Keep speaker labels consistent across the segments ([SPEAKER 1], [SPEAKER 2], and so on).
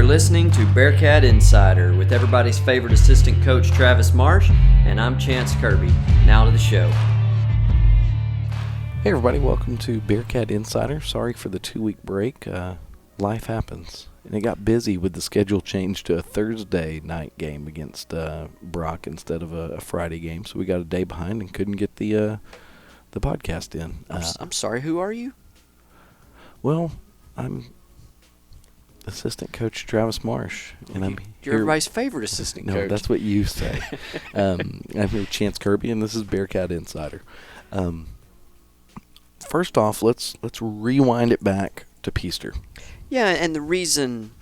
[SPEAKER 1] listening to Bearcat Insider with everybody's favorite assistant coach Travis Marsh, and I'm Chance Kirby. Now to the show.
[SPEAKER 2] Hey everybody, welcome to Bearcat Insider. Sorry for the 2-week break. Life happens. And it got busy with the schedule change to a Thursday night game against Brock instead of a Friday game. So we got a day behind and couldn't get the podcast in.
[SPEAKER 1] I'm sorry, who are you?
[SPEAKER 2] Well, I'm assistant coach Travis Marsh. And
[SPEAKER 1] You're
[SPEAKER 2] here,
[SPEAKER 1] everybody's favorite assistant coach.
[SPEAKER 2] No, that's what you say. I'm here with Chance Kirby, and this is Bearcat Insider. First off, let's rewind it back to Peaster.
[SPEAKER 1] Yeah, and the reason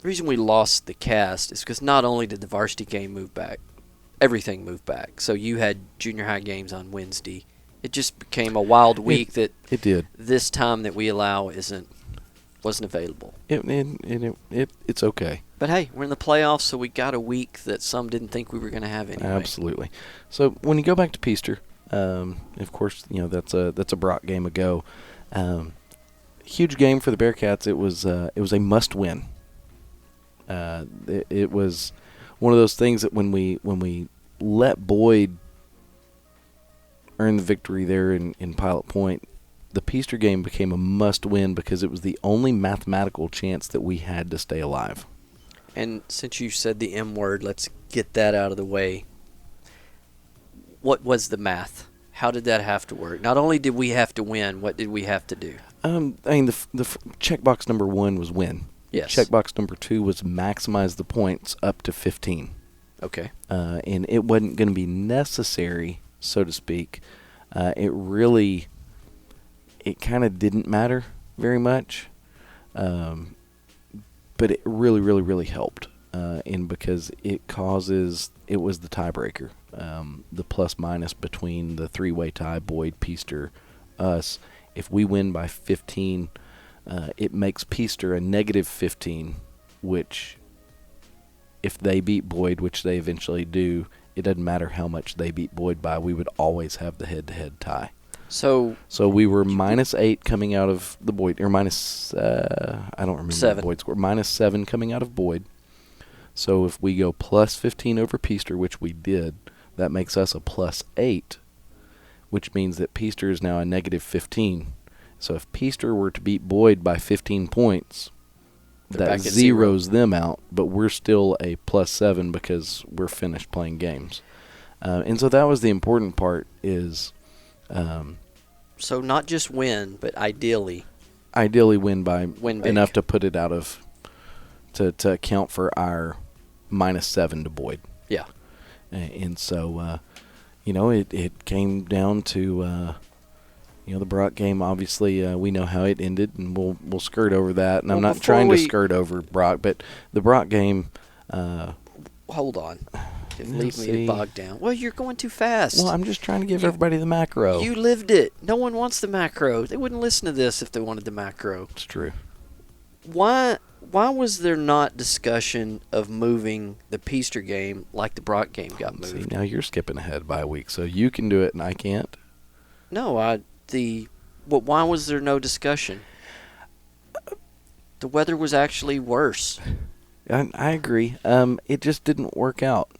[SPEAKER 1] we lost the cast is because not only did the varsity game move back, everything moved back. So you had junior high games on Wednesday. It just became a wild week
[SPEAKER 2] it did.
[SPEAKER 1] This time that we allow wasn't available.
[SPEAKER 2] It's okay.
[SPEAKER 1] But hey, we're in the playoffs, so we got a week that some didn't think we were going to have anyway.
[SPEAKER 2] Absolutely. So when you go back to Peaster, of course, that's a Brock game ago. Huge game for the Bearcats. It was a must-win. It was one of those things that when we let Boyd earn the victory there in Pilot Point, the Peaster game became a must-win because it was the only mathematical chance that we had to stay alive.
[SPEAKER 1] And since you said the M word, let's get that out of the way. What was the math? How did that have to work? Not only did we have to win, what did we have to do?
[SPEAKER 2] The checkbox number 1 was win.
[SPEAKER 1] Yes.
[SPEAKER 2] Checkbox number 2 was maximize the points up to 15.
[SPEAKER 1] Okay.
[SPEAKER 2] And it wasn't going to be necessary, so to speak. It kind of didn't matter very much. But it really, really, really helped. Because it was the tiebreaker. The plus-minus between the three-way tie, Boyd, Peaster, us. If we win by 15, it makes Peaster a negative 15, which if they beat Boyd, which they eventually do, it doesn't matter how much they beat Boyd by. We would always have the head-to-head tie.
[SPEAKER 1] So
[SPEAKER 2] we were minus 8 coming out of the Boyd, or minus, I don't remember
[SPEAKER 1] 7.
[SPEAKER 2] The Boyd score. Minus 7 coming out of Boyd. So if we go plus 15 over Peaster, which we did, that makes us a plus 8, which means that Peaster is now a negative 15. So if Peaster were to beat Boyd by 15 points, that zeroes them out, but we're still a plus 7 because we're finished playing games. And so that was the important part is...
[SPEAKER 1] so not just win, but ideally
[SPEAKER 2] win by
[SPEAKER 1] big.
[SPEAKER 2] Enough to put it out of... to account for our minus 7 to Boyd.
[SPEAKER 1] Yeah.
[SPEAKER 2] And so, it came down to, the Brock game. Obviously, we know how it ended, and we'll skirt over that. And I'm not trying to skirt over Brock, but the Brock game.
[SPEAKER 1] Hold on. Leave me to bog down. Well, you're going too fast.
[SPEAKER 2] Well, I'm just trying to give everybody the macro.
[SPEAKER 1] You lived it. No one wants the macro. They wouldn't listen to this if they wanted the macro.
[SPEAKER 2] It's true.
[SPEAKER 1] Why was there not discussion of moving the Peaster game like the Brock game got moved?
[SPEAKER 2] See, now you're skipping ahead by a week, so you can do it and I can't.
[SPEAKER 1] No, why was there no discussion? The weather was actually worse.
[SPEAKER 2] I agree. It just didn't work out.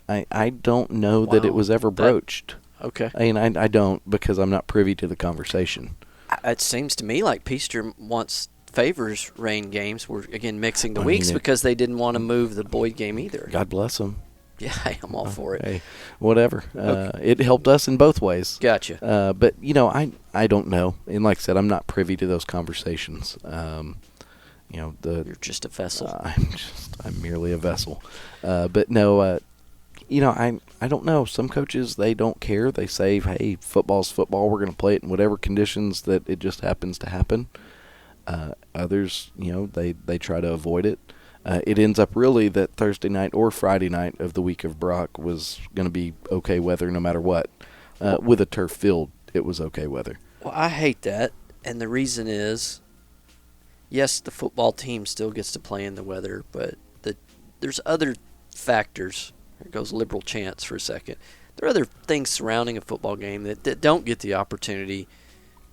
[SPEAKER 2] I don't know that it was ever broached.
[SPEAKER 1] Okay.
[SPEAKER 2] I don't because I'm not privy to the conversation.
[SPEAKER 1] It seems to me like Peaster favors rain games. We're, again, mixing the weeks because they didn't want to move the Boyd game either.
[SPEAKER 2] God bless them.
[SPEAKER 1] Yeah, I'm all for it.
[SPEAKER 2] Hey, whatever.
[SPEAKER 1] Okay.
[SPEAKER 2] It helped us in both ways.
[SPEAKER 1] Gotcha.
[SPEAKER 2] But, I don't know. And like I said, I'm not privy to those conversations.
[SPEAKER 1] You're just a vessel.
[SPEAKER 2] I'm merely a vessel. But no, I don't know. Some coaches, they don't care. They say, hey, football's football. We're going to play it in whatever conditions that it just happens to happen. Others, they try to avoid it. It ends up really that Thursday night or Friday night of the week of Brock was going to be okay weather no matter what. With a turf field, it was okay weather.
[SPEAKER 1] Well, I hate that, and the reason is, yes, the football team still gets to play in the weather, but there's other factors. Here goes liberal Chance for a second. There are other things surrounding a football game that don't get the opportunity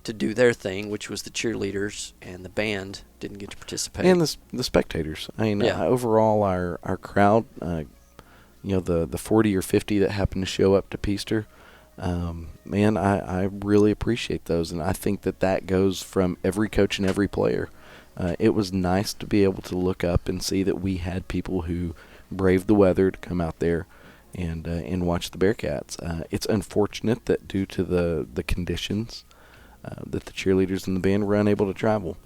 [SPEAKER 1] to do their thing, which was the cheerleaders, and the band didn't get to participate.
[SPEAKER 2] And the spectators. I mean,
[SPEAKER 1] Yeah.
[SPEAKER 2] overall, our crowd, the 40 or 50 that happened to show up to Peaster, man, I really appreciate those, and I think that goes from every coach and every player. It was nice to be able to look up and see that we had people who braved the weather to come out there and watch the Bearcats. It's unfortunate that due to the conditions that the cheerleaders and the band were unable to travel.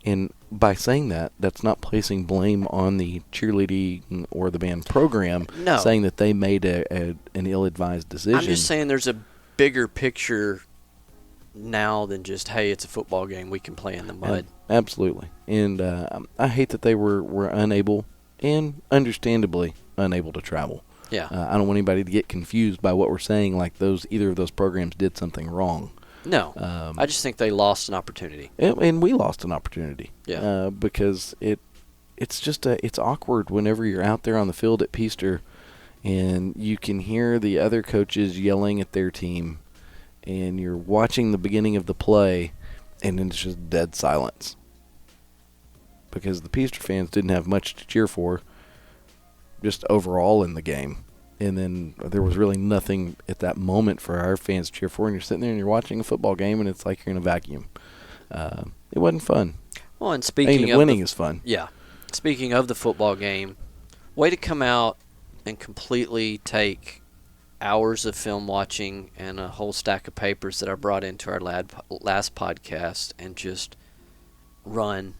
[SPEAKER 2] And by saying that, that's not placing blame on the cheerleading or the band program,
[SPEAKER 1] No.
[SPEAKER 2] saying that they made an ill-advised decision.
[SPEAKER 1] I'm just saying there's a bigger picture now than just, hey, it's a football game, we can play in the mud.
[SPEAKER 2] Absolutely. And I hate that they were unable, and understandably unable, to travel.
[SPEAKER 1] Yeah.
[SPEAKER 2] I don't want anybody to get confused by what we're saying, like either of those programs did something wrong.
[SPEAKER 1] No. I just think they lost an opportunity.
[SPEAKER 2] And we lost an opportunity.
[SPEAKER 1] Yeah.
[SPEAKER 2] Because it's just it's awkward whenever you're out there on the field at Peaster and you can hear the other coaches yelling at their team, and you're watching the beginning of the play, and then it's just dead silence. Because the Peaster fans didn't have much to cheer for, just overall in the game. And then there was really nothing at that moment for our fans to cheer for, and you're sitting there and you're watching a football game, and it's like you're in a vacuum. It wasn't fun.
[SPEAKER 1] Well, and speaking of
[SPEAKER 2] winning is fun.
[SPEAKER 1] Yeah. Speaking of the football game, way to come out and completely take hours of film watching and a whole stack of papers that I brought into our last podcast and just run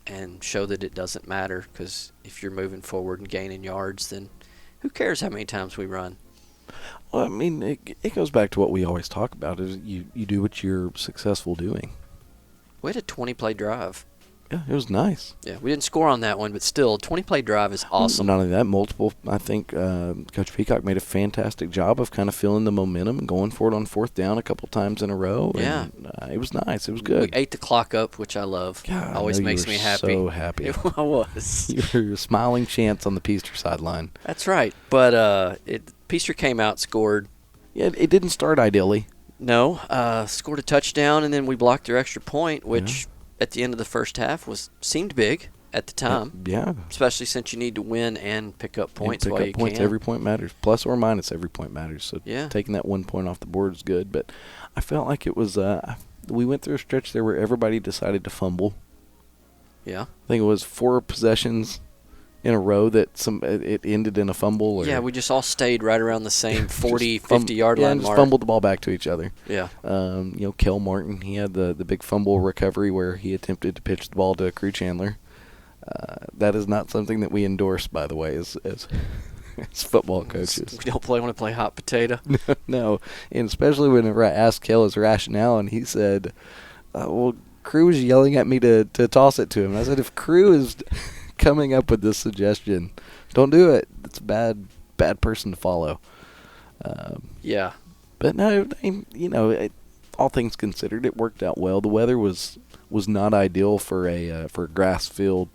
[SPEAKER 1] and show that it doesn't matter, because if you're moving forward and gaining yards, then who cares how many times we run?
[SPEAKER 2] Well, I mean, it goes back to what we always talk about, is you do what you're successful doing.
[SPEAKER 1] We had a 20-play drive.
[SPEAKER 2] Yeah, it was nice.
[SPEAKER 1] Yeah, we didn't score on that one, but still, 20-play drive is awesome.
[SPEAKER 2] Not only that, I think Coach Peacock made a fantastic job of kind of feeling the momentum and going for it on fourth down a couple times in a row.
[SPEAKER 1] Yeah.
[SPEAKER 2] And, it was nice. It was good.
[SPEAKER 1] We ate the clock up, which I love.
[SPEAKER 2] God,
[SPEAKER 1] Always makes me happy.
[SPEAKER 2] So happy.
[SPEAKER 1] I was.
[SPEAKER 2] You were a smiling chance on the Peaster sideline.
[SPEAKER 1] That's right. But Peaster came out, scored.
[SPEAKER 2] Yeah, it didn't start ideally.
[SPEAKER 1] No, scored a touchdown, and then we blocked their extra point, which at the end of the first half seemed big at the time.
[SPEAKER 2] Yeah.
[SPEAKER 1] Especially since you need to win and pick up points while you can.
[SPEAKER 2] Every point matters. Plus or minus, every point matters. So
[SPEAKER 1] yeah.
[SPEAKER 2] Taking that 1 point off the board is good. But I felt like it was we went through a stretch there where everybody decided to fumble.
[SPEAKER 1] Yeah.
[SPEAKER 2] I think it was 4 possessions in a row that it ended in a fumble.
[SPEAKER 1] Yeah, we just all stayed right around the same 40, 50-yard line
[SPEAKER 2] and just
[SPEAKER 1] mark.
[SPEAKER 2] fumbled the ball back to each other.
[SPEAKER 1] Yeah.
[SPEAKER 2] Kel Martin, he had the big fumble recovery where he attempted to pitch the ball to Crew Chandler. That is not something that we endorse, by the way, as football coaches.
[SPEAKER 1] We don't want to play hot potato.
[SPEAKER 2] No, and especially whenever I asked Kel his rationale, and he said, well, Crew was yelling at me to toss it to him. And I said, if Crew is coming up with this suggestion, don't do it. It's a bad person to follow.
[SPEAKER 1] Yeah.
[SPEAKER 2] But no, all things considered, it worked out well. The weather was not ideal for a grass field,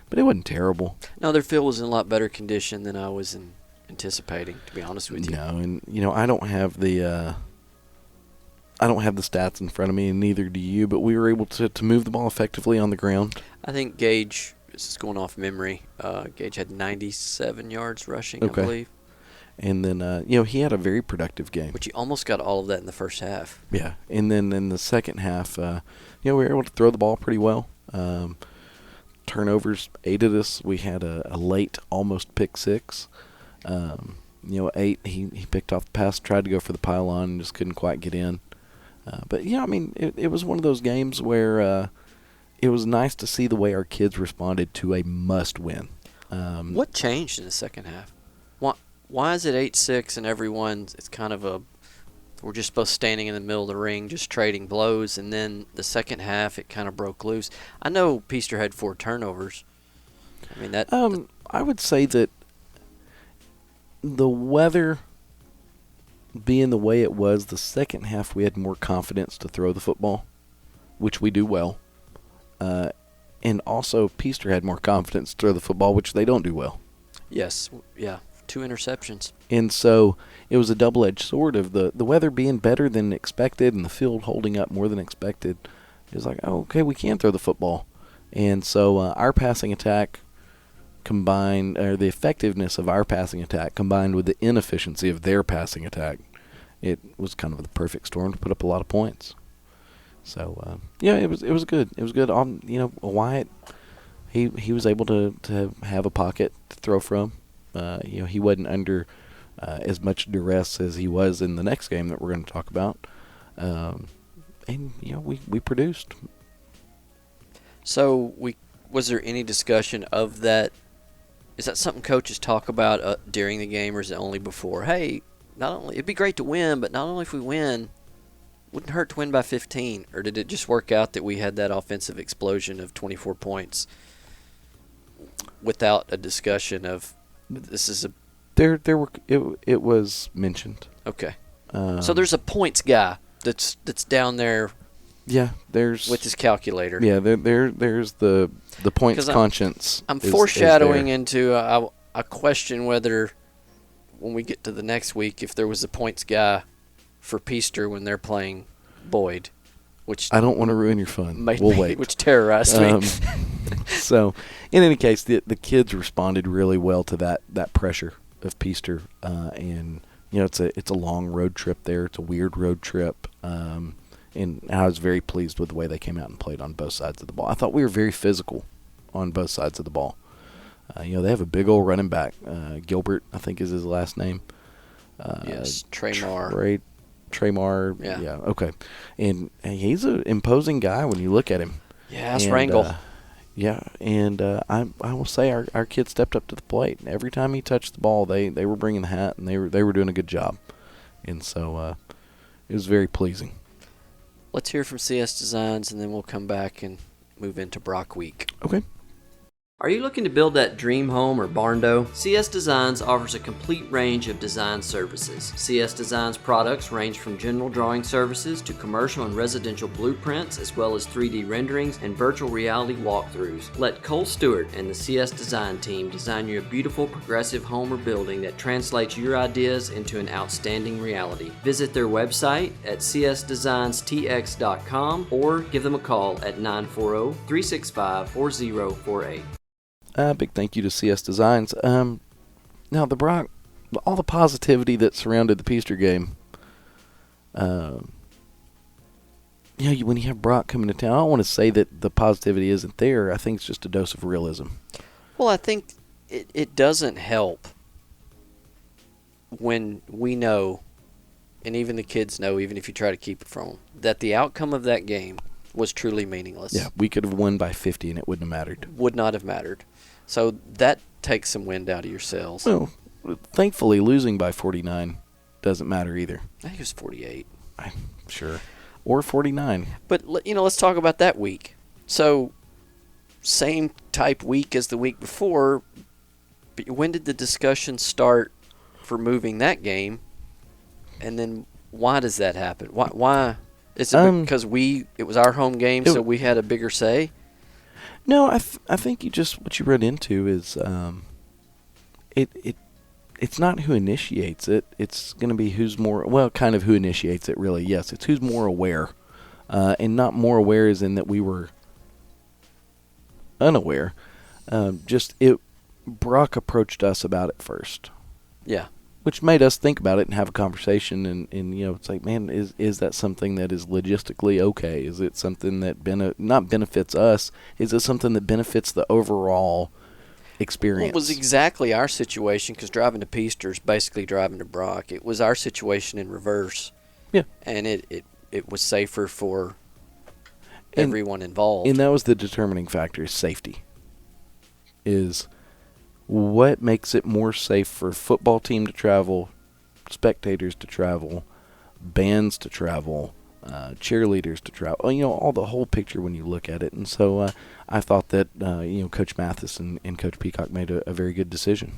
[SPEAKER 2] but it wasn't terrible.
[SPEAKER 1] No, their field was in a lot better condition than I was anticipating, to be honest with you.
[SPEAKER 2] No, and I don't have the stats in front of me, and neither do you. But we were able to move the ball effectively on the ground.
[SPEAKER 1] I think Gage, this is going off memory, Gage had 97 yards rushing,
[SPEAKER 2] Okay.
[SPEAKER 1] I believe.
[SPEAKER 2] And then, he had a very productive game.
[SPEAKER 1] But you almost got all of that in the first half.
[SPEAKER 2] Yeah. And then in the second half, we were able to throw the ball pretty well. Turnovers aided us. We had a late almost pick six. 8, he picked off the pass, tried to go for the pylon, and just couldn't quite get in. But, it was one of those games where it was nice to see the way our kids responded to a must-win.
[SPEAKER 1] What changed in the second half? Why is it 8-6 and it's kind of we're just both standing in the middle of the ring just trading blows, and then the second half it kind of broke loose? I know Peaster had 4 turnovers. I mean that.
[SPEAKER 2] I would say that the weather being the way it was, the second half we had more confidence to throw the football, which we do well. And also Peaster had more confidence to throw the football, which they don't do well.
[SPEAKER 1] Yes. Yeah. 2 interceptions.
[SPEAKER 2] And so it was a double-edged sword of the weather being better than expected and the field holding up more than expected. It was like, oh, okay, we can throw the football. And so our passing attack combined, or the effectiveness of our passing attack combined with the inefficiency of their passing attack, it was kind of the perfect storm to put up a lot of points. So yeah, it was good. It was good. Wyatt, he was able to have a pocket to throw from. He wasn't under as much duress as he was in the next game that we're going to talk about. And we produced.
[SPEAKER 1] So was there any discussion of that? Is that something coaches talk about during the game, or is it only before? Hey, not only it'd be great to win, but not only if we win, wouldn't hurt to win by 15. Or did it just work out that we had that offensive explosion of 24 points without a discussion of this is a
[SPEAKER 2] it was mentioned.
[SPEAKER 1] Okay. So there's a points guy that's down there.
[SPEAKER 2] Yeah, there's
[SPEAKER 1] with his calculator.
[SPEAKER 2] Yeah, there's the points conscience.
[SPEAKER 1] I'm foreshadowing into I question whether when we get to the next week if there was a points guy for Peaster when they're playing Boyd, which
[SPEAKER 2] I don't want to ruin your fun. We'll wait.
[SPEAKER 1] Which terrorized me.
[SPEAKER 2] So, in any case, the kids responded really well to that pressure of Peaster, and it's a long road trip there. It's a weird road trip. And I was very pleased with the way they came out and played on both sides of the ball. I thought we were very physical on both sides of the ball. They have a big old running back. Gilbert, I think is his last name.
[SPEAKER 1] Yes, Traymar.
[SPEAKER 2] Traymar. Yeah, okay. And he's an imposing guy when you look at him.
[SPEAKER 1] Yeah, that's Wrangle.
[SPEAKER 2] I will say our kid stepped up to the plate. Every time he touched the ball, they were bringing the hat, and they were doing a good job. And so it was very pleasing.
[SPEAKER 1] Let's hear from CS Designs, and then we'll come back and move into Brock Week.
[SPEAKER 2] Okay.
[SPEAKER 1] Are you looking to build that dream home or barn-dough? CS Designs offers a complete range of design services. CS Designs products range from general drawing services to commercial and residential blueprints, as well as 3D renderings and virtual reality walkthroughs. Let Cole Stewart and the CS Design team design you a beautiful progressive home or building that translates your ideas into an outstanding reality. Visit their website at csdesignstx.com or give them a call at 940-365-4048.
[SPEAKER 2] Big thank you to CS Designs. Now, the Brock, all the positivity that surrounded the Peaster game, when you have Brock coming to town, I don't want to say that the positivity isn't there. I think it's just a dose of realism.
[SPEAKER 1] Well, I think it doesn't help when we know, and even the kids know, even if you try to keep it from them, that the outcome of that game was truly meaningless.
[SPEAKER 2] Yeah, we could have won by 50 and it wouldn't have mattered.
[SPEAKER 1] Would not have mattered. So that takes some wind out of your sails.
[SPEAKER 2] Well, thankfully, losing by 49 doesn't matter either.
[SPEAKER 1] I think it was 48.
[SPEAKER 2] I'm sure. Or 49.
[SPEAKER 1] But, let's talk about that week. So, same type week as the week before, but when did the discussion start for moving that game? And then why does that happen? Why? Is it because it was our home game, so we had a bigger say?
[SPEAKER 2] No, I think what you run into is it's not who initiates it. It's going to be who's more, kind of who initiates it, really. Yes, it's who's more aware. And not more aware as in that we were unaware. Brock approached us about it first.
[SPEAKER 1] Yeah.
[SPEAKER 2] Which made us think about it and have a conversation. And it's like, man, is that something that is logistically okay? Is it something that not benefits us? Is it something that benefits the overall experience?
[SPEAKER 1] Well, it was exactly our situation, because driving to Peaster is basically driving to Brock. It was our situation in reverse.
[SPEAKER 2] Yeah.
[SPEAKER 1] And it was safer for everyone involved.
[SPEAKER 2] And that was the determining factor, is safety. Is what makes it more safe for a football team to travel, spectators to travel, bands to travel, cheerleaders to travel, all the whole picture when you look at it. And so I thought that, Coach Mathis and Coach Peacock made a very good decision.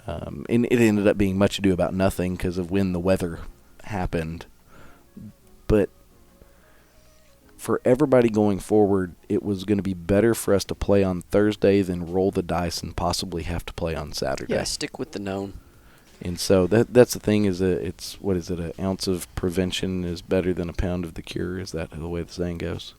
[SPEAKER 2] And it ended up being much ado about nothing because of when the weather happened. But for everybody going forward, it was going to be better for us to play on Thursday than roll the dice and possibly have to play on Saturday.
[SPEAKER 1] Yeah, stick with the known.
[SPEAKER 2] And so that's the thing is it's what is it? An ounce of prevention is better than a pound of the cure. Is that the way the saying goes?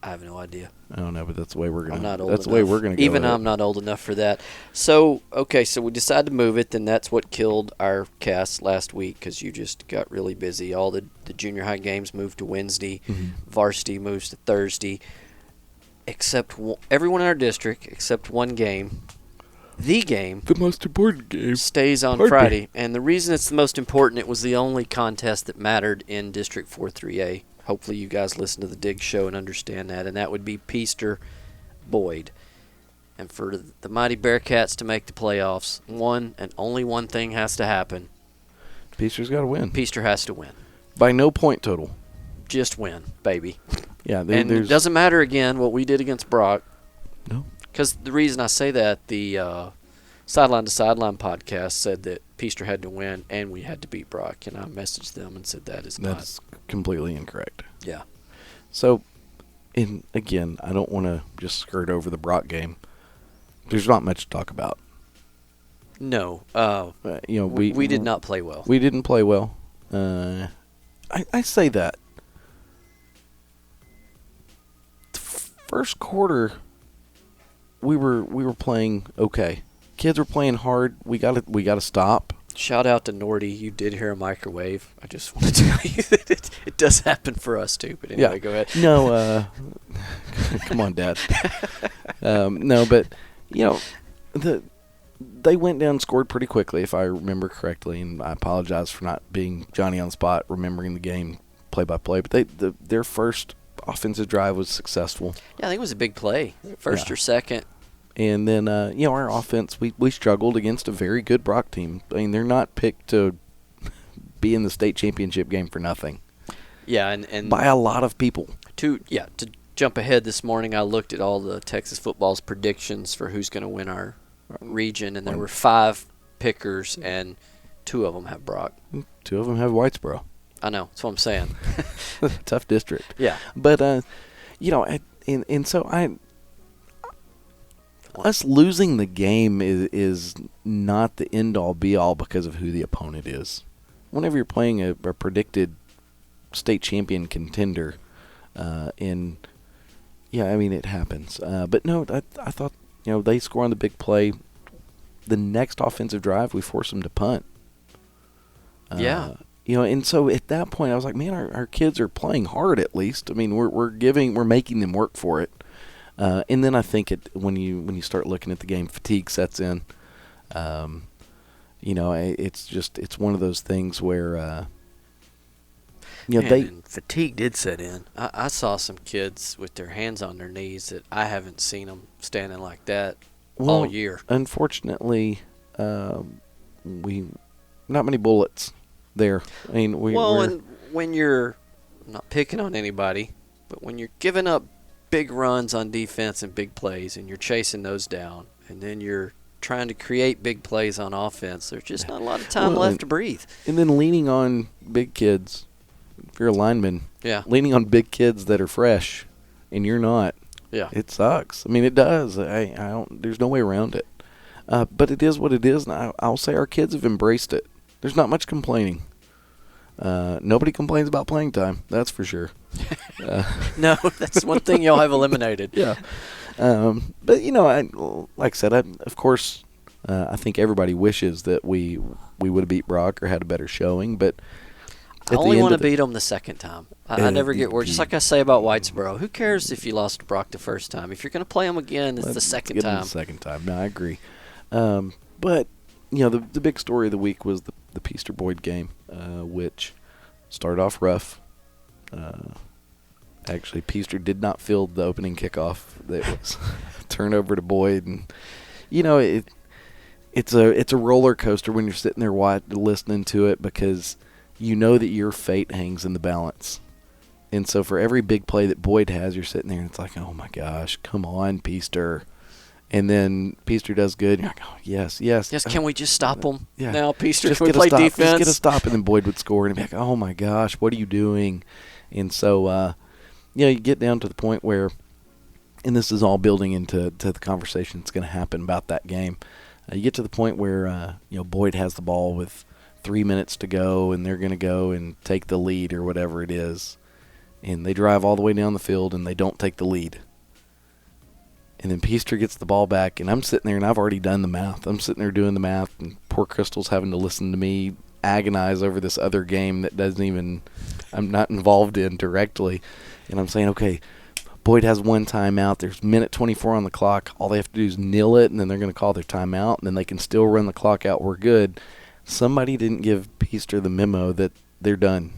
[SPEAKER 1] I have no idea.
[SPEAKER 2] I don't know, but that's the way we're gonna.
[SPEAKER 1] I'm not old
[SPEAKER 2] That's
[SPEAKER 1] enough.
[SPEAKER 2] the way we're gonna go.
[SPEAKER 1] Even
[SPEAKER 2] with
[SPEAKER 1] I'm
[SPEAKER 2] it.
[SPEAKER 1] not old enough for that. So, okay, so we decided to move it. Then that's what killed our cast last week because you just got really busy. All the junior high games moved to Wednesday. Varsity moves to Thursday. Except everyone in our district, except one game. The game.
[SPEAKER 2] The most important game
[SPEAKER 1] stays on Friday. And the reason it's the most important, it was the only contest that mattered in District 4-3A. Hopefully you guys listen to the Dig Show and understand that. And that would be Peaster Boyd. And for the mighty Bearcats to make the playoffs, one and only one thing has to happen.
[SPEAKER 2] Peaster's got to win.
[SPEAKER 1] Peaster has to win.
[SPEAKER 2] By no point total.
[SPEAKER 1] Just win, baby.
[SPEAKER 2] Yeah,
[SPEAKER 1] And it doesn't matter, again, what we did against Brock.
[SPEAKER 2] No.
[SPEAKER 1] Because the reason I say that, the Sideline to Sideline podcast said that Peaster had to win and we had to beat Brock. And I messaged them and said that's
[SPEAKER 2] not. Completely incorrect.
[SPEAKER 1] Yeah.
[SPEAKER 2] So, and again, I don't want to just skirt over the Brock game. There's not much to talk about.
[SPEAKER 1] No. We did not play well.
[SPEAKER 2] We didn't play well. I say that. First quarter, we were playing okay. Kids were playing hard. We got to stop.
[SPEAKER 1] Shout out to Nordy. You did hear a microwave. I just want to tell you that it does happen for us too. But anyway, go ahead.
[SPEAKER 2] No, come on, Dad. No, but they went down and scored pretty quickly, if I remember correctly. And I apologize for not being Johnny on the spot, remembering the game play by play. But their first offensive drive was successful.
[SPEAKER 1] Yeah, I think it was a big play, first or second.
[SPEAKER 2] And then, our offense, we struggled against a very good Brock team. I mean, they're not picked to be in the state championship game for nothing.
[SPEAKER 1] Yeah, and
[SPEAKER 2] by a lot of people.
[SPEAKER 1] To jump ahead this morning, I looked at all the Texas football's predictions for who's going to win our region, and there were 5 pickers, and 2 of them have Brock.
[SPEAKER 2] 2 of them have Whitesboro.
[SPEAKER 1] I know. That's what I'm saying.
[SPEAKER 2] Tough district.
[SPEAKER 1] Yeah.
[SPEAKER 2] But, us losing the game is not the end-all, be-all because of who the opponent is. Whenever you're playing a predicted state champion contender, it happens. But no, I thought, they score on the big play. The next offensive drive, we force them to punt.
[SPEAKER 1] Yeah.
[SPEAKER 2] And so at that point, I was like, man, our kids are playing hard at least. I mean, we're making them work for it. And then I think when you start looking at the game, fatigue sets in. It's one of those things where
[SPEAKER 1] fatigue did set in. I saw some kids with their hands on their knees that I haven't seen them standing like that all year.
[SPEAKER 2] Unfortunately, we not many bullets there. I mean,
[SPEAKER 1] and when you're I'm not picking on anybody, but when you're giving up big runs on defense and big plays, and you're chasing those down, and then you're trying to create big plays on offense, there's just not a lot of time left to breathe.
[SPEAKER 2] And then leaning on big kids, if you're a lineman, leaning on big kids that are fresh, and you're not, it sucks. I mean, it does. I don't. There's no way around it. But it is what it is, and I'll say our kids have embraced it. There's not much complaining. Nobody complains about playing time, that's for sure.
[SPEAKER 1] No, that's one thing y'all have eliminated.
[SPEAKER 2] Yeah. But, like I said, of course, I think everybody wishes that we would have beat Brock or had a better showing. But
[SPEAKER 1] I only want to beat them the second time. I never get worried. Just like I say about Whitesboro. Who cares if you lost to Brock the first time? If you're going to play them again, it's the second time.
[SPEAKER 2] Get them the second time. No, I agree. But, the big story of the week was the Peaster Boyd game, which started off rough. Actually, Peaster did not field the opening kickoff. That was turned over to Boyd, and it's a roller coaster when you're sitting there listening to it because you know that your fate hangs in the balance. And so for every big play that Boyd has, you're sitting there and it's like, oh my gosh, come on, Peaster. And then Peaster does good. And you're like, oh, yes.
[SPEAKER 1] Yes, can we just stop them now, Peaster?
[SPEAKER 2] Just
[SPEAKER 1] can we play defense?
[SPEAKER 2] Just get a stop, and then Boyd would score, and it'd be like, oh, my gosh, what are you doing? And so, you get down to the point where, and this is all building into the conversation that's going to happen about that game, You get to the point where Boyd has the ball with 3 minutes to go, and they're going to go and take the lead or whatever it is, and they drive all the way down the field and they don't take the lead. And then Peaster gets the ball back, and I'm sitting there, and I've already done the math. I'm sitting there doing the math, and poor Crystal's having to listen to me agonize over this other game that I'm not involved in directly. And I'm saying, okay, Boyd has one timeout. There's minute 24 on the clock. All they have to do is kneel it, and then they're going to call their timeout, and then they can still run the clock out. We're good. Somebody didn't give Peaster the memo that they're done.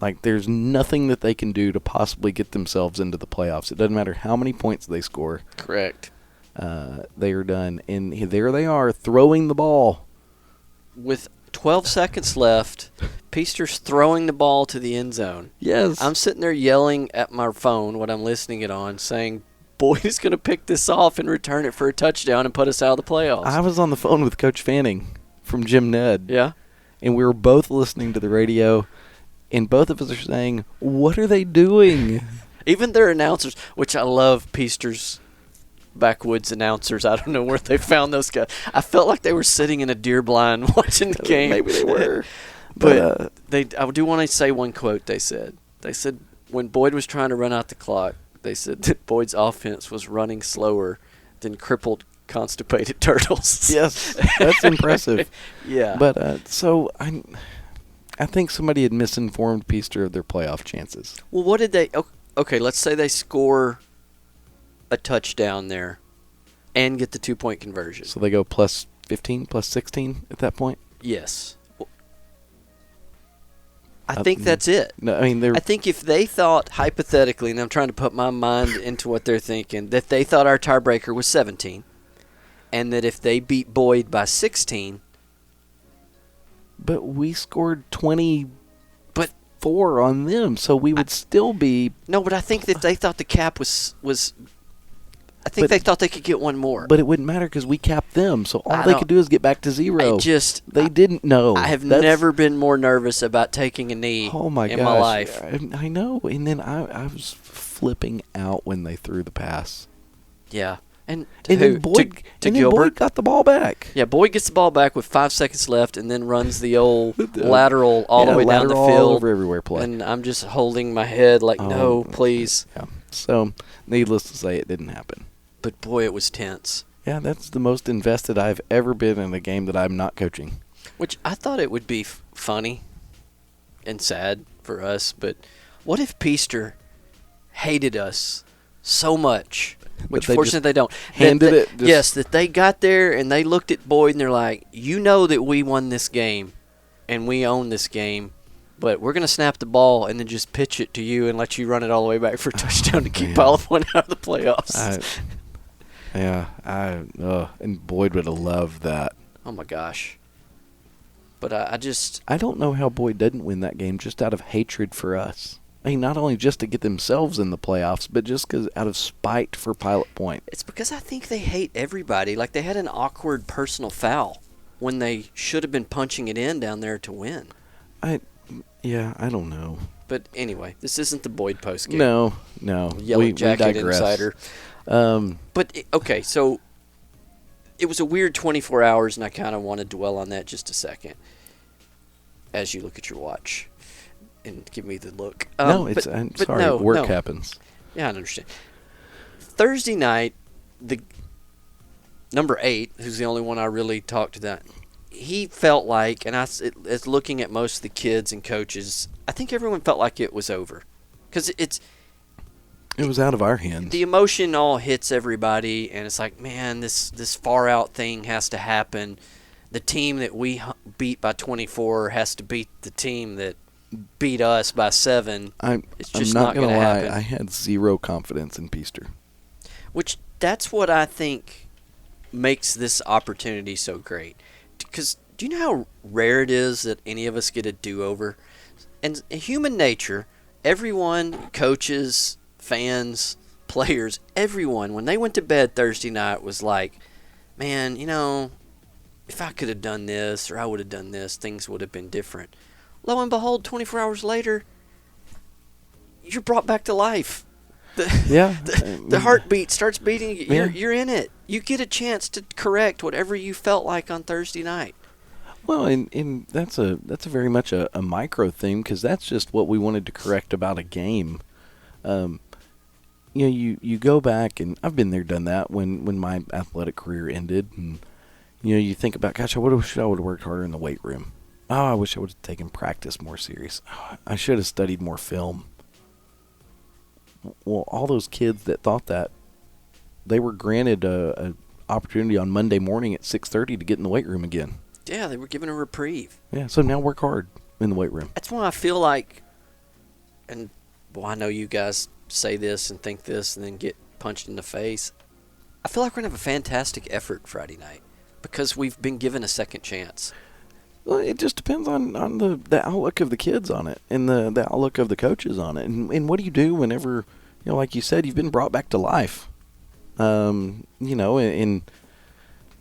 [SPEAKER 2] Like, there's nothing that they can do to possibly get themselves into the playoffs. It doesn't matter how many points they score.
[SPEAKER 1] Correct.
[SPEAKER 2] They are done. And there they are, throwing the ball.
[SPEAKER 1] With 12 seconds left, Peaster's throwing the ball to the end zone.
[SPEAKER 2] Yes.
[SPEAKER 1] I'm sitting there yelling at my phone, what I'm listening it on, saying, Boyd is going to pick this off and return it for a touchdown and put us out of the playoffs.
[SPEAKER 2] I was on the phone with Coach Fanning from Jim Ned.
[SPEAKER 1] Yeah.
[SPEAKER 2] And we were both listening to the radio, and both of us are saying, what are they doing?
[SPEAKER 1] Even their announcers, which I love Peaster's backwoods announcers. I don't know where they found those guys. I felt like they were sitting in a deer blind watching the game.
[SPEAKER 2] Maybe they were.
[SPEAKER 1] But I do want to say one quote they said. They said when Boyd was trying to run out the clock, they said that Boyd's offense was running slower than crippled, constipated turtles.
[SPEAKER 2] Yes, that's impressive.
[SPEAKER 1] Yeah.
[SPEAKER 2] But so I think somebody had misinformed Peaster of their playoff chances.
[SPEAKER 1] Well, what did they okay, let's say they score a touchdown there and get the 2-point conversion.
[SPEAKER 2] So they go plus 15, plus 16 at that point?
[SPEAKER 1] Yes. I think that's it.
[SPEAKER 2] No, I mean,
[SPEAKER 1] I think if they thought, hypothetically, and I'm trying to put my mind into what they're thinking, that they thought our tiebreaker was 17, and that if they beat Boyd by 16.
[SPEAKER 2] But we scored 24 on them, so we would still be.
[SPEAKER 1] No, but I think that they thought the cap was I think they thought they could get one more.
[SPEAKER 2] But it wouldn't matter because we capped them, so all they could do is get back to zero. They didn't know.
[SPEAKER 1] I have never been more nervous about taking a knee in my life.
[SPEAKER 2] I know, and then I was flipping out when they threw the pass.
[SPEAKER 1] Yeah. And
[SPEAKER 2] then Boyd got the ball back.
[SPEAKER 1] Yeah, Boyd gets the ball back with 5 seconds left and then runs the old lateral all the way down the field.
[SPEAKER 2] All over everywhere play.
[SPEAKER 1] And I'm just holding my head like, no, please.
[SPEAKER 2] Yeah. So, needless to say, it didn't happen.
[SPEAKER 1] But, boy, it was tense.
[SPEAKER 2] Yeah, that's the most invested I've ever been in a game that I'm not coaching.
[SPEAKER 1] Which I thought it would be funny and sad for us, but what if Peaster hated us so much, which fortunately they don't. That they got there and they looked at Boyd and they're like, you know that we won this game and we own this game, but we're going to snap the ball and then just pitch it to you and let you run it all the way back for a touchdown to keep Pilot One out of the playoffs.
[SPEAKER 2] And Boyd would have loved that.
[SPEAKER 1] Oh, my gosh. But I
[SPEAKER 2] don't know how Boyd didn't win that game just out of hatred for us. I mean, not only just to get themselves in the playoffs, but just out of spite for Pilot Point.
[SPEAKER 1] It's because I think they hate everybody. Like, they had an awkward personal foul when they should have been punching it in down there to win. I
[SPEAKER 2] don't know.
[SPEAKER 1] But anyway, this isn't the Boyd post game.
[SPEAKER 2] No.
[SPEAKER 1] Yellow Jacket Insider. Okay, so it was a weird 24 hours, and I kind of want to dwell on that just a second as you look at your watch and give me the look.
[SPEAKER 2] I'm sorry. Work happens.
[SPEAKER 1] Yeah, I understand. Thursday night, the number 8, who's the only one I really talked to that, he felt like, and as looking at most of the kids and coaches, I think everyone felt like it was over. Because it
[SPEAKER 2] was out of our hands.
[SPEAKER 1] The emotion all hits everybody, and it's like, man, this far-out thing has to happen. The team that we beat by 24 has to beat the team that beat us by 7. It's just not going to happen.
[SPEAKER 2] I had zero confidence in Peaster.
[SPEAKER 1] Which, that's what I think makes this opportunity so great. Because do you know how rare it is that any of us get a do-over? And human nature, everyone, coaches, fans, players, everyone, when they went to bed Thursday night was like, man, if I could have done this or I would have done this, things would have been different. Lo and behold, 24 hours later, you're brought back to life. The heartbeat starts beating.
[SPEAKER 2] Yeah.
[SPEAKER 1] You're in it. You get a chance to correct whatever you felt like on Thursday night.
[SPEAKER 2] Well, and that's a very much a micro thing, because that's just what we wanted to correct about a game. You go back, and I've been there, done that when my athletic career ended, and you think about, gosh, I wish I would have worked harder in the weight room. Oh, I wish I would have taken practice more serious. Oh, I should have studied more film. Well, all those kids that thought that, they were granted a opportunity on Monday morning at 6:30 to get in the weight room again.
[SPEAKER 1] Yeah, they were given a reprieve.
[SPEAKER 2] Yeah, so now work hard in the weight room.
[SPEAKER 1] That's why I feel like, and I know you guys say this and think this and then get punched in the face. I feel like we're going to have a fantastic effort Friday night because we've been given a second chance.
[SPEAKER 2] Well, it just depends on the outlook of the kids on it, and the outlook of the coaches on it. And what do you do whenever, like you said, you've been brought back to life? And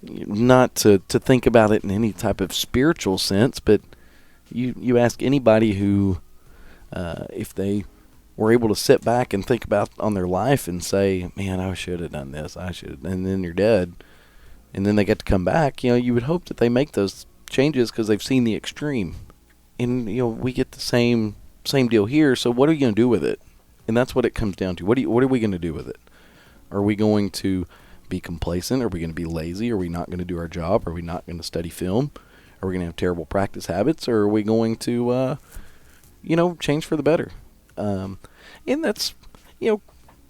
[SPEAKER 2] not to think about it in any type of spiritual sense, but you ask anybody who, if they were able to sit back and think about on their life and say, man, I should have done this, and then you're dead, and then they get to come back, you would hope that they make those changes because they've seen the extreme. And, we get the same deal here, so what are you going to do with it? And that's what it comes down to. What are we going to do with it? Are we going to be complacent? Are we going to be lazy? Are we not going to do our job? Are we not going to study film? Are we going to have terrible practice habits? Or are we going to, change for the better? And that's,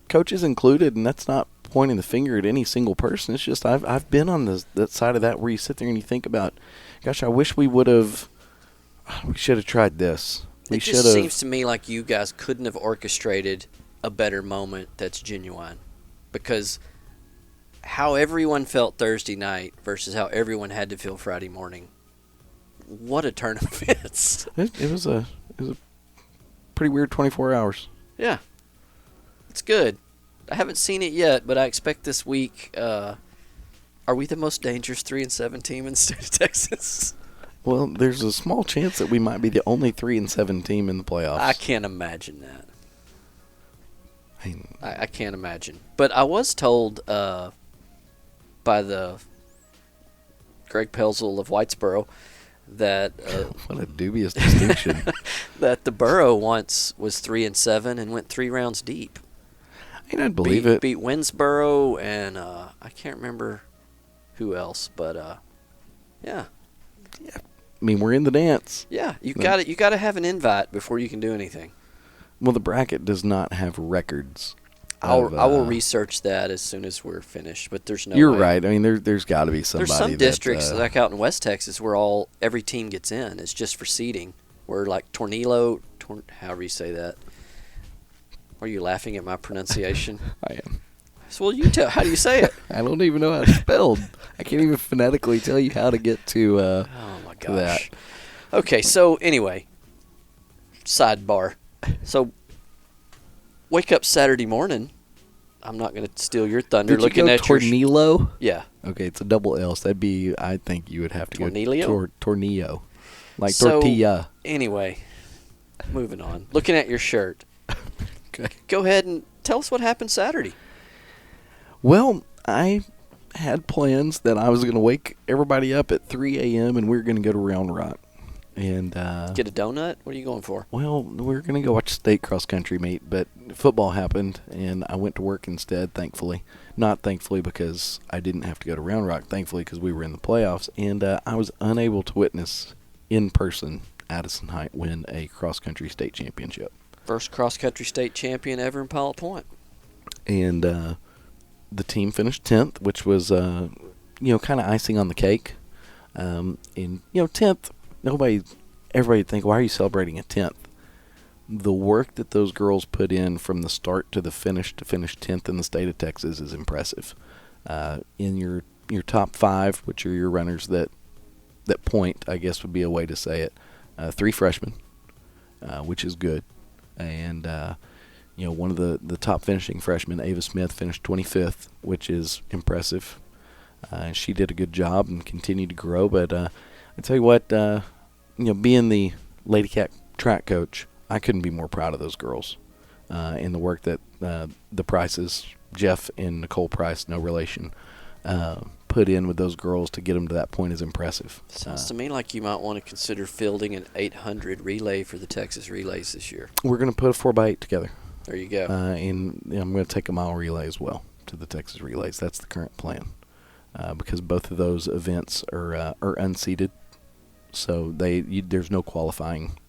[SPEAKER 2] coaches included, and that's not pointing the finger at any single person. It's just I've been on that side of that where you sit there and you think about, gosh, I wish we should have tried this.
[SPEAKER 1] It just seems to me like you guys couldn't have orchestrated a better moment that's genuine. Because how everyone felt Thursday night versus how everyone had to feel Friday morning, what a turn of events.
[SPEAKER 2] It was a pretty weird 24 hours.
[SPEAKER 1] Yeah. It's good. I haven't seen it yet, but I expect this week. Are we the most dangerous 3-7 team in the state of Texas?
[SPEAKER 2] Well, there's a small chance that we might be the only 3-7 team in the playoffs.
[SPEAKER 1] I can't imagine that. I can't imagine. But I was told by the Greg Pelzel of Whitesboro that
[SPEAKER 2] what a dubious distinction.
[SPEAKER 1] That the Borough once was 3-7 and went 3 rounds deep.
[SPEAKER 2] I'd believe it.
[SPEAKER 1] Beat Winsboro and I can't remember who else, but yeah.
[SPEAKER 2] Yeah. I mean, we're in the dance.
[SPEAKER 1] Yeah, you got to have an invite before you can do anything.
[SPEAKER 2] Well, the bracket does not have records.
[SPEAKER 1] I will research that as soon as we're finished, but there's no
[SPEAKER 2] You're
[SPEAKER 1] way.
[SPEAKER 2] right. I mean, there's got to be somebody.
[SPEAKER 1] There's some districts like out in West Texas where every team gets in. It's just for seeding. Where like however you say that. Are you laughing at my pronunciation?
[SPEAKER 2] I am.
[SPEAKER 1] So, well, you tell. How do you say it?
[SPEAKER 2] I don't even know how it's spelled. I can't even phonetically tell you how to get to
[SPEAKER 1] oh my gosh.
[SPEAKER 2] that.
[SPEAKER 1] Okay, so anyway, sidebar. So, wake up Saturday morning. I'm not going to steal your thunder.
[SPEAKER 2] Did
[SPEAKER 1] looking
[SPEAKER 2] you go
[SPEAKER 1] at
[SPEAKER 2] Tornillo?
[SPEAKER 1] Yeah.
[SPEAKER 2] Okay, it's a double L. So that'd be. I think you would have to
[SPEAKER 1] Tornillo?
[SPEAKER 2] go Tornillo, like tortilla.
[SPEAKER 1] Anyway, moving on. Looking at your shirt.
[SPEAKER 2] Okay.
[SPEAKER 1] Go ahead and tell us what happened Saturday.
[SPEAKER 2] Well, I had plans that I was going to wake everybody up at 3 a.m. and we were going to go to Round Rock. And
[SPEAKER 1] get a donut? What are you going for?
[SPEAKER 2] Well, we were going to go watch state cross-country meet, but football happened, and I went to work instead, thankfully. Not thankfully because I didn't have to go to Round Rock, thankfully because we were in the playoffs. And I was unable to witness in person Addison Height win a cross-country state championship.
[SPEAKER 1] First cross-country state champion ever in Pilot Point.
[SPEAKER 2] And the team finished 10th, which was, kind of icing on the cake. And 10th, everybody would think, why are you celebrating a 10th? The work that those girls put in from the start to the finish to finish 10th in the state of Texas is impressive. In your top 5, which are your runners that point, I guess would be a way to say it, 3 freshmen, which is good. And, one of the top finishing freshmen, Ava Smith, finished 25th, which is impressive. She did a good job and continued to grow. But I tell you what, being the Lady Cat track coach, I couldn't be more proud of those girls. and the work that the Prices, Jeff and Nicole Price, no relation, put in with those girls to get them to that point is impressive.
[SPEAKER 1] Sounds to me like you might want to consider fielding an 800 relay for the Texas relays this year.
[SPEAKER 2] We're going to put a 4x8 together.
[SPEAKER 1] There you go.
[SPEAKER 2] And I'm going to take a mile relay as well to the Texas relays. That's the current plan, because both of those events are unseeded, so there's no qualifying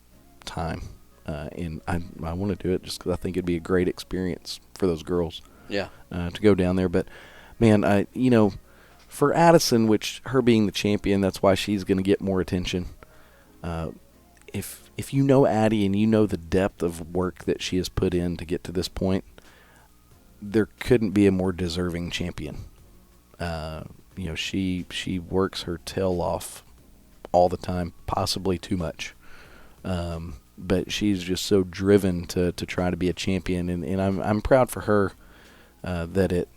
[SPEAKER 2] time. And I want to do it just because I think it'd be a great experience for those girls.
[SPEAKER 1] Yeah.
[SPEAKER 2] To go down there, but man, for Addison, which her being the champion, that's why she's going to get more attention. If you know Addie and you know the depth of work that she has put in to get to this point, there couldn't be a more deserving champion. She works her tail off all the time, possibly too much. But she's just so driven to try to be a champion, and I'm proud for her that it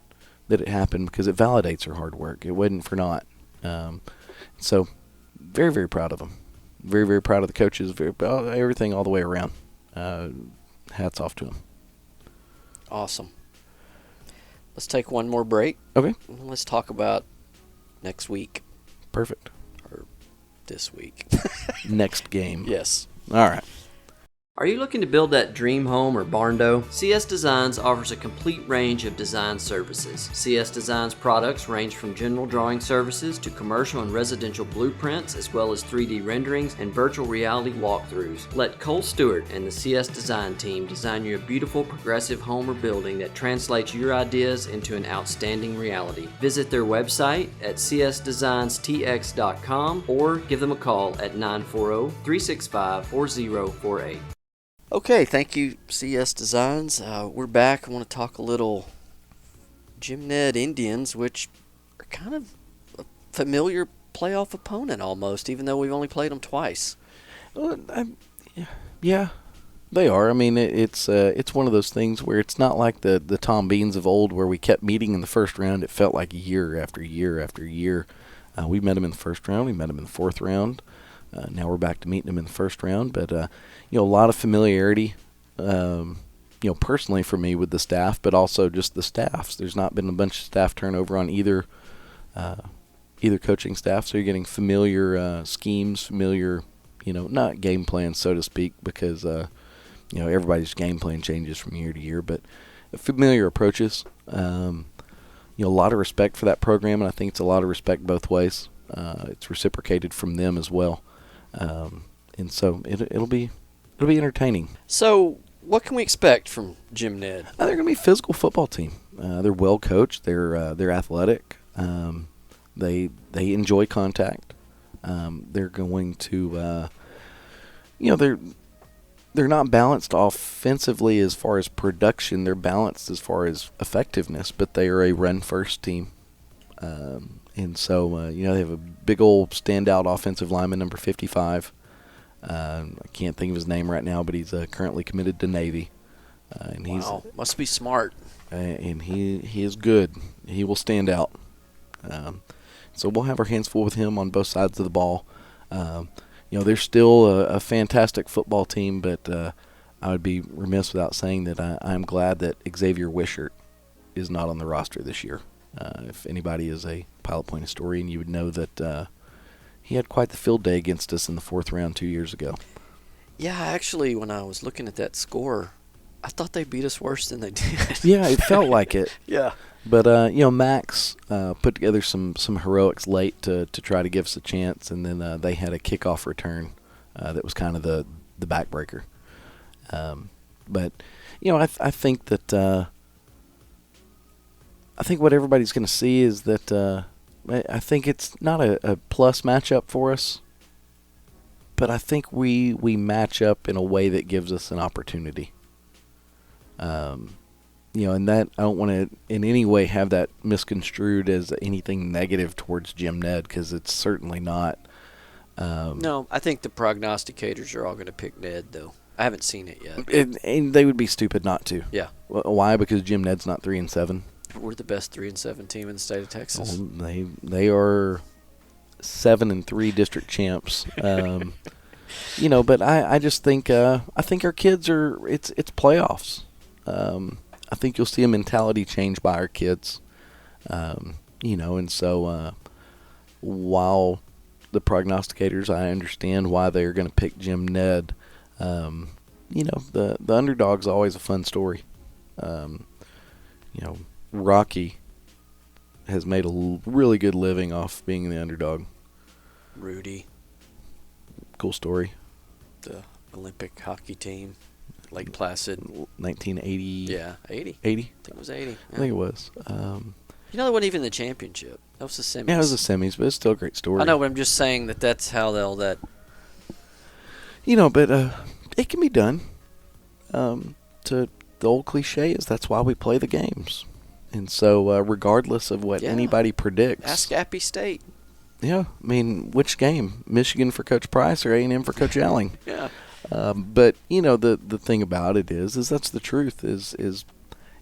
[SPEAKER 2] happened, because it validates her hard work. It wasn't for naught. So very, very proud of them. Very, very proud of the coaches. Everything all the way around. Hats off to them.
[SPEAKER 1] Awesome. Let's take one more break.
[SPEAKER 2] Okay.
[SPEAKER 1] Let's talk about next week.
[SPEAKER 2] Perfect.
[SPEAKER 1] Or this week.
[SPEAKER 2] Next game.
[SPEAKER 1] Yes.
[SPEAKER 2] All right.
[SPEAKER 1] Are you looking to build that dream home or barn-dough? CS Designs offers a complete range of design services. CS Designs products range from general drawing services to commercial and residential blueprints, as well as 3D renderings and virtual reality walkthroughs. Let Cole Stewart and the CS Design team design you a beautiful progressive home or building that translates your ideas into an outstanding reality. Visit their website at csdesignstx.com or give them a call at 940-365-4048. Okay, thank you, CS Designs. We're back. I want to talk a little Jim Ned Indians, which are kind of a familiar playoff opponent almost, even though we've only played them twice.
[SPEAKER 2] Yeah, they are. I mean, it's one of those things where it's not like the Tom Beans of old, where we kept meeting in the first round. It felt like year after year after year. We met them in the first round. We met them in the fourth round. Now we're back to meeting them in the first round, but a lot of familiarity, personally for me with the staff, but also just the staffs. There's not been a bunch of staff turnover on either coaching staff, so you're getting familiar schemes, familiar, not game plans, so to speak, because everybody's game plan changes from year to year, but familiar approaches. A lot of respect for that program, and I think it's a lot of respect both ways. It's reciprocated from them as well. And so it'll be entertaining.
[SPEAKER 1] So what can we expect from Jim Ned?
[SPEAKER 2] They're going to be a physical football team. They're well coached. They're athletic. They enjoy contact. They're going to they're not balanced offensively as far as production. They're balanced as far as effectiveness, but they are a run first team. And so, they have a big old standout offensive lineman, number 55. I can't think of his name right now, but he's currently committed to Navy. And
[SPEAKER 1] wow, must be smart.
[SPEAKER 2] And he is good. He will stand out. So we'll have our hands full with him on both sides of the ball. They're still a fantastic football team, but I would be remiss without saying that I'm glad that Xavier Wishart is not on the roster this year. If anybody is a Pilot Point historian, you would know that he had quite the field day against us in the fourth round 2 years ago.
[SPEAKER 1] Yeah, actually, when I was looking at that score, I thought they beat us worse than they did.
[SPEAKER 2] Yeah, it felt like it.
[SPEAKER 1] Yeah.
[SPEAKER 2] But, Max put together some heroics late to try to give us a chance, and then they had a kickoff return that was kind of the backbreaker. But, I think that I think what everybody's going to see is that I think it's not a plus matchup for us, but I think we match up in a way that gives us an opportunity. And that I don't want to in any way have that misconstrued as anything negative towards Jim Ned, because it's certainly not.
[SPEAKER 1] No, I think the prognosticators are all going to pick Ned, though. I haven't seen it yet.
[SPEAKER 2] And they would be stupid not to.
[SPEAKER 1] Yeah.
[SPEAKER 2] Why? Because Jim Ned's not 3-7.
[SPEAKER 1] We're the best 3-7 team in the state of Texas.
[SPEAKER 2] Well, they are 7-3 district champs. But I just think I think our kids are it's playoffs. I think you'll see a mentality change by our kids. And so while the prognosticators, I understand why they're going to pick Jim Ned. The underdog's always a fun story. Rocky has made a really good living off being the underdog.
[SPEAKER 1] Rudy,
[SPEAKER 2] Cool story.
[SPEAKER 1] the Olympic hockey team, Lake Placid.
[SPEAKER 2] 1980.
[SPEAKER 1] Yeah, 80.
[SPEAKER 2] 80?
[SPEAKER 1] I think it was 80.
[SPEAKER 2] I think it was.
[SPEAKER 1] That wasn't even the championship. That was the semis.
[SPEAKER 2] Yeah, it was the semis, but it's still a great story.
[SPEAKER 1] I know, but I'm just saying that's how all that.
[SPEAKER 2] But it can be done. To the old cliche is that's why we play the games. And so regardless of what anybody predicts.
[SPEAKER 1] Ask Appy State.
[SPEAKER 2] Yeah, I mean, which game? Michigan for Coach Price or A&M for Coach Alling?
[SPEAKER 1] Yeah.
[SPEAKER 2] But the thing about it is that's the truth. Is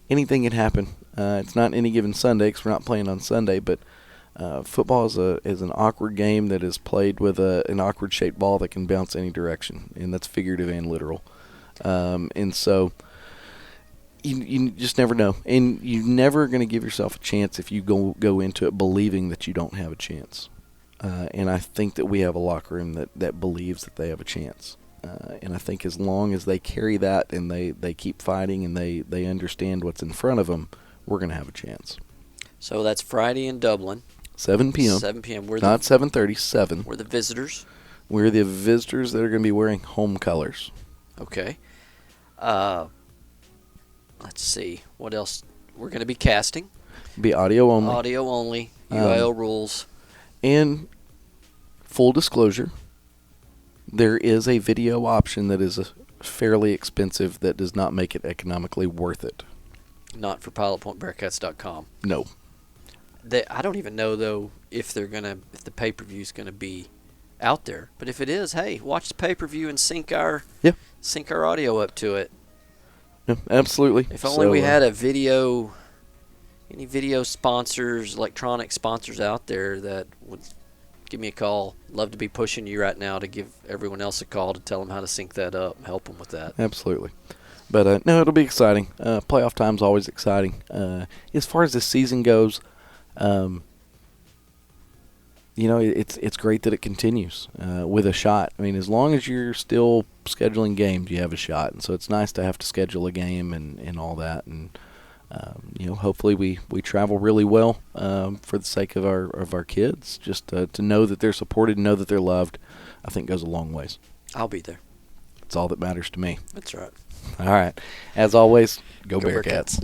[SPEAKER 2] anything can happen. It's not any given Sunday because we're not playing on Sunday. But football is an awkward game that is played with an awkward shaped ball that can bounce any direction, and that's figurative and literal. And so you just never know, and you're never going to give yourself a chance if you go into it believing that you don't have a chance. And I think that we have a locker room that believes that they have a chance. And I think as long as they carry that and they keep fighting and they understand what's in front of them, we're going to have a chance.
[SPEAKER 1] So that's Friday in Dublin.
[SPEAKER 2] 7 p.m.
[SPEAKER 1] 7 p.m.
[SPEAKER 2] Not 7:30, 7.
[SPEAKER 1] We're the visitors.
[SPEAKER 2] We're the visitors that are going to be wearing home colors.
[SPEAKER 1] Okay. Let's see. What else? We're going to be casting.
[SPEAKER 2] Be audio only.
[SPEAKER 1] Audio only. UIL rules.
[SPEAKER 2] And full disclosure, there is a video option that is fairly expensive that does not make it economically worth it.
[SPEAKER 1] Not for PilotPointBearcats.com.
[SPEAKER 2] No.
[SPEAKER 1] I don't even know though if the pay-per-view is gonna be out there. But if it is, hey, watch the pay-per-view and sync our audio up to it.
[SPEAKER 2] Yeah, absolutely.
[SPEAKER 1] If only we had any video sponsors, electronic sponsors out there that would give me a call. Love to be pushing you right now to give everyone else a call to tell them how to sync that up and help them with that.
[SPEAKER 2] Absolutely. But no, it'll be exciting. Playoff time's always exciting. As far as the season goes, it's great that it continues with a shot. I mean, as long as you're still scheduling games, you have a shot. And so it's nice to have to schedule a game and all that. And hopefully we travel really well for the sake of our kids. Just to know that they're supported and know that they're loved, I think goes a long ways.
[SPEAKER 1] I'll be there.
[SPEAKER 2] It's all that matters to me.
[SPEAKER 1] That's right.
[SPEAKER 2] All right. As always, go Bearcats.